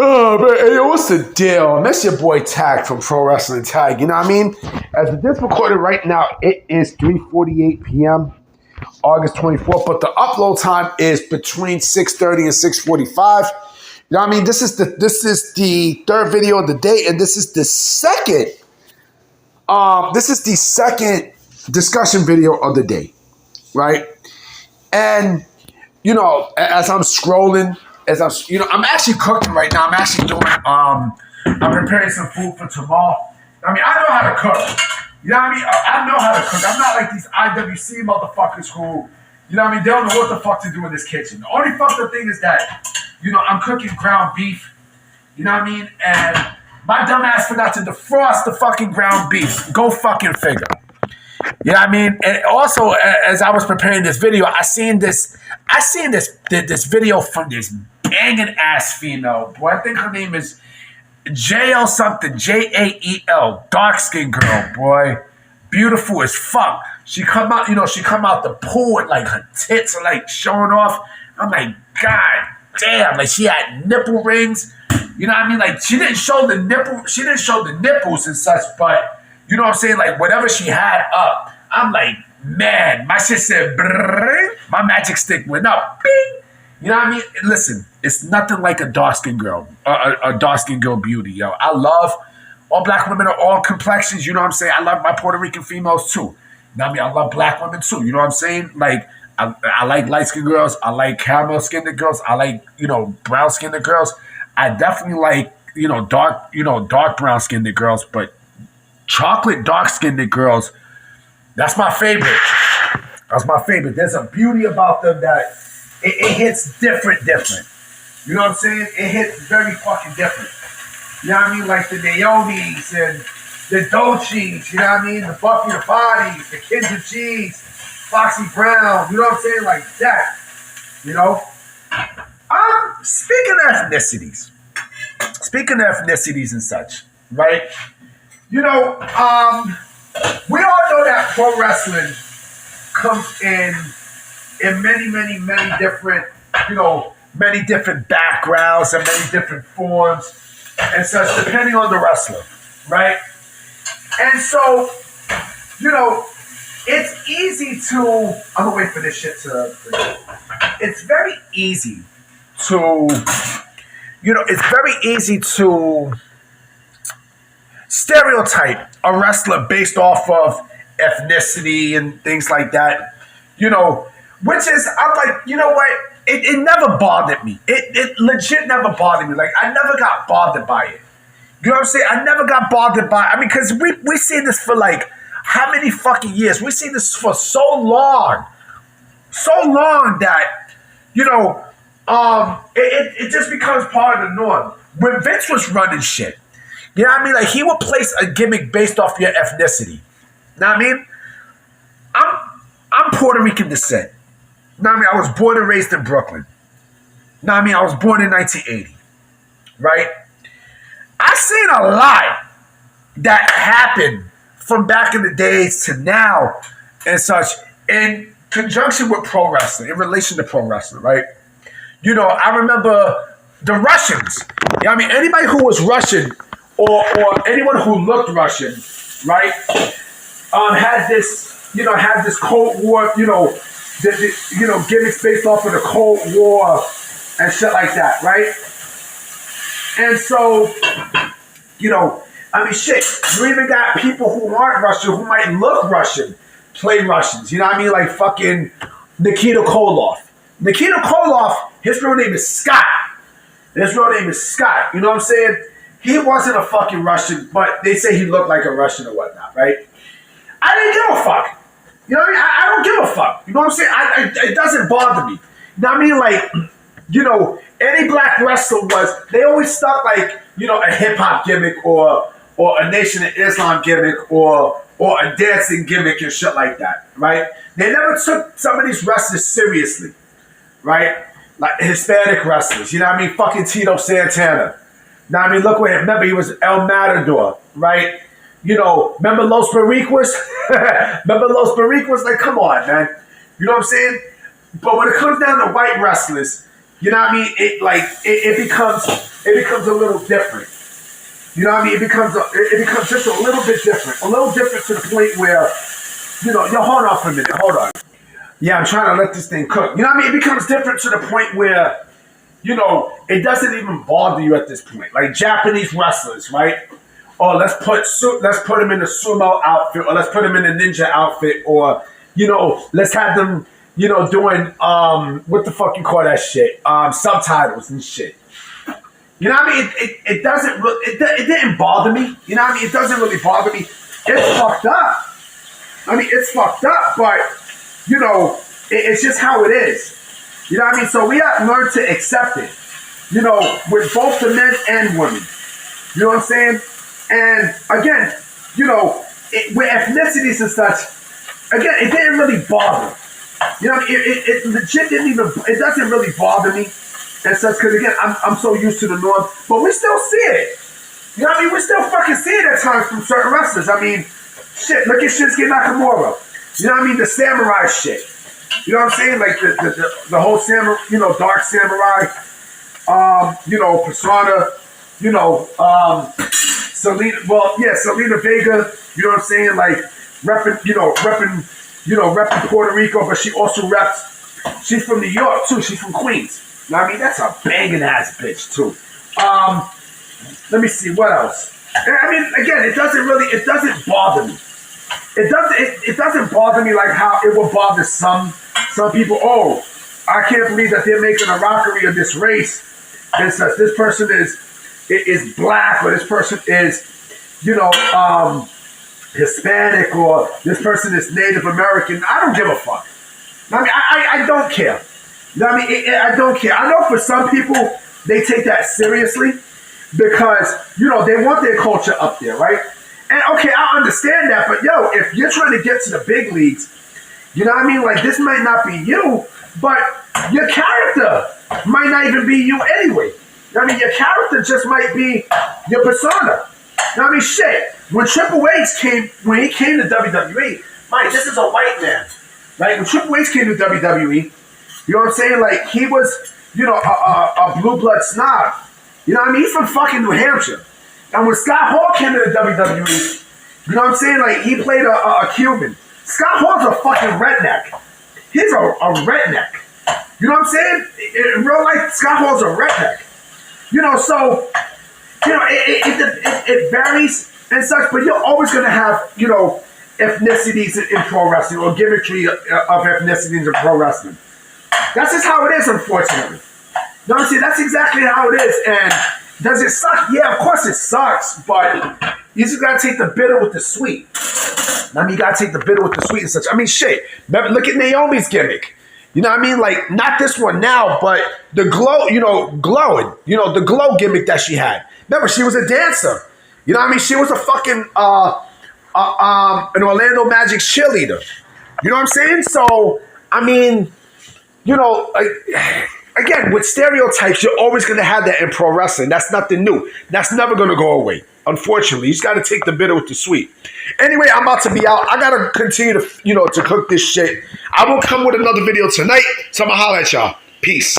Oh, man, hey, yo, what's the deal? That's your boy Tag from Pro Wrestling Tag. You know what I mean? As of this recorded right now, it is 3:48 p.m., August 24th, but the upload time is between 6:30 and 6:45. You know what I mean? This is the third video of the day, and this is the second discussion video of the day, right? And you know, as I'm scrolling, I'm actually cooking right now. I'm actually doing, I'm preparing some food for tomorrow. I mean, I know how to cook. You know what I mean? I know how to cook. I'm not like these IWC motherfuckers who, you know what I mean? They don't know what the fuck to do in this kitchen. The only fucked up thing is that, you know, I'm cooking ground beef. You know what I mean? And my dumb ass forgot to defrost the fucking ground beef. Go fucking figure. You know what I mean? And also, as I was preparing this video, I seen this video from this banging ass female. Boy, I think her name is Jael something, Jael, dark skinned girl, boy. Beautiful as fuck. She come out the pool with like her tits are like showing off. I'm like, God damn, like she had nipple rings. You know what I mean? Like she didn't show the nipples and such, but you know what I'm saying? Like, whatever she had up, I'm like, man, my shit said, brrr, my magic stick went up, bing. You know what I mean? Listen, it's nothing like a dark-skinned girl, a dark-skinned girl beauty, yo. I love all black women of all complexions, you know what I'm saying? I love my Puerto Rican females, too. You know what I mean? I love black women, too, you know what I'm saying? Like, I like light-skinned girls. I like caramel-skinned girls. I like, brown-skinned girls. I definitely like, dark brown-skinned girls, but chocolate dark-skinned girls, that's my favorite. That's my favorite. There's a beauty about them that it hits different. You know what I'm saying? It hits very fucking different. You know what I mean? Like the Naomis and the Dolces, you know what I mean? The Buffy the Bodies, the Kendra G's, Foxy Brown, you know what I'm saying? Like that. You know? Speaking of ethnicities and such, right? You know, we all know that pro wrestling comes in many different, many different backgrounds and many different forms and such, depending on the wrestler, right? And so, it's easy to, I'm gonna wait for this shit to, it's very easy to stereotype a wrestler based off of ethnicity and things like that, which is, I'm like, you know what? It never bothered me. It legit never bothered me. Like, I never got bothered by it. You know what I'm saying? I never got bothered by it. I mean, because we seen this for like, how many fucking years? We seen this for so long. So long that, it just becomes part of the norm. When Vince was running shit, you know what I mean? Like, he would place a gimmick based off your ethnicity. You know what I mean? I'm Puerto Rican descent. You know what I mean? I was born and raised in Brooklyn. You know what I mean? I was born in 1980. Right? I seen a lot that happened from back in the days to now and such in conjunction with pro wrestling, in relation to pro wrestling, right? I remember the Russians. You know what I mean? Anybody who was Russian or anyone who looked Russian, right, had this Cold War, gimmicks based off of the Cold War and shit like that, right? And so, shit, you even got people who aren't Russian, who might look Russian, play Russians, you know what I mean? Like fucking Nikita Koloff. Nikita Koloff, his real name is Scott. You know what I'm saying? He wasn't a fucking Russian, but they say he looked like a Russian or whatnot, right? I didn't give a fuck. You know what I mean? I don't give a fuck. You know what I'm saying? It doesn't bother me. You know what I mean? Like, any black wrestler they always stuck like, a hip-hop gimmick or a Nation of Islam gimmick or a dancing gimmick and shit like that, right? They never took some of these wrestlers seriously, right? Like Hispanic wrestlers, you know what I mean? Fucking Tito Santana. Now, I mean, look where, remember, he was El Matador, right? Remember Los Boricuas? Like, come on, man. You know what I'm saying? But when it comes down to white wrestlers, You know what I mean? It becomes a little different. You know what I mean? It becomes just a little bit different. A little different to the point where, yo, hold on for a minute. Hold on. Yeah, I'm trying to let this thing cook. You know what I mean? It becomes different to the point where, it doesn't even bother you at this point. Like Japanese wrestlers, right? Or let's put them in a sumo outfit, or let's put them in a ninja outfit, or let's have them, doing what the fuck you call that shit? Subtitles and shit. You know what I mean? It doesn't it didn't bother me. You know what I mean? It doesn't really bother me. It's fucked up. I mean, it's fucked up, but it's just how it is. You know what I mean? So we have to learn to accept it. With both the men and women. You know what I'm saying? And again, with ethnicities and such, again, it didn't really bother. You know, it legit didn't even. It doesn't really bother me and such because again, I'm so used to the norm, but we still see it. You know what I mean? We still fucking see it at times from certain wrestlers. I mean, shit. Look at Shinsuke Nakamura. You know what I mean? The samurai shit. You know what I'm saying? Like the whole samurai, dark samurai. Persona. Selena Vega. You know what I'm saying? Like repping Puerto Rico, but she also reps. She's from New York too. She's from Queens. You know what I mean? That's a banging ass bitch too. Let me see what else. I mean, again, it doesn't bother me. It doesn't bother me like how it will bother some people. Oh, I can't believe that they're making a rockery of this race. And says this person is black, or this person is, Hispanic, or this person is Native American. I don't give a fuck. I mean, I don't care. You know what I mean? I don't care. I know for some people, they take that seriously because, they want their culture up there, right? And okay, I understand that, but yo, if you're trying to get to the big leagues, you know what I mean? Like, this might not be you, but your character might not even be you anyway. I mean, your character just might be your persona. You know what I mean? Shit. When Triple H came to WWE, Mike, this is a white man. Right? When Triple H came to WWE, you know what I'm saying? Like, he was, a blue blood snob. You know what I mean? He's from fucking New Hampshire. And when Scott Hall came to the WWE, you know what I'm saying? Like, he played a Cuban. Scott Hall's a fucking redneck. He's a redneck. You know what I'm saying? In real life, Scott Hall's a redneck. So, it varies and such, but you're always going to have, ethnicities in pro wrestling, or gimmickry of ethnicities in pro wrestling. That's just how it is, unfortunately. You know what I'm saying? That's exactly how it is. And does it suck? Yeah, of course it sucks, but you just got to take the bitter with the sweet. I mean, you got to take the bitter with the sweet and such. I mean, shit. Remember, look at Naomi's gimmick. You know what I mean? Like, not this one now, but the glow, glowing, the glow gimmick that she had. Remember, she was a dancer. You know what I mean? She was a fucking, an Orlando Magic cheerleader. You know what I'm saying? So, I mean, again, with stereotypes, you're always going to have that in pro wrestling. That's nothing new. That's never going to go away. Unfortunately, you just got to take the bitter with the sweet. Anyway, I'm about to be out. I got to continue to, to cook this shit. I will come with another video tonight. So I'm going to holler at y'all. Peace.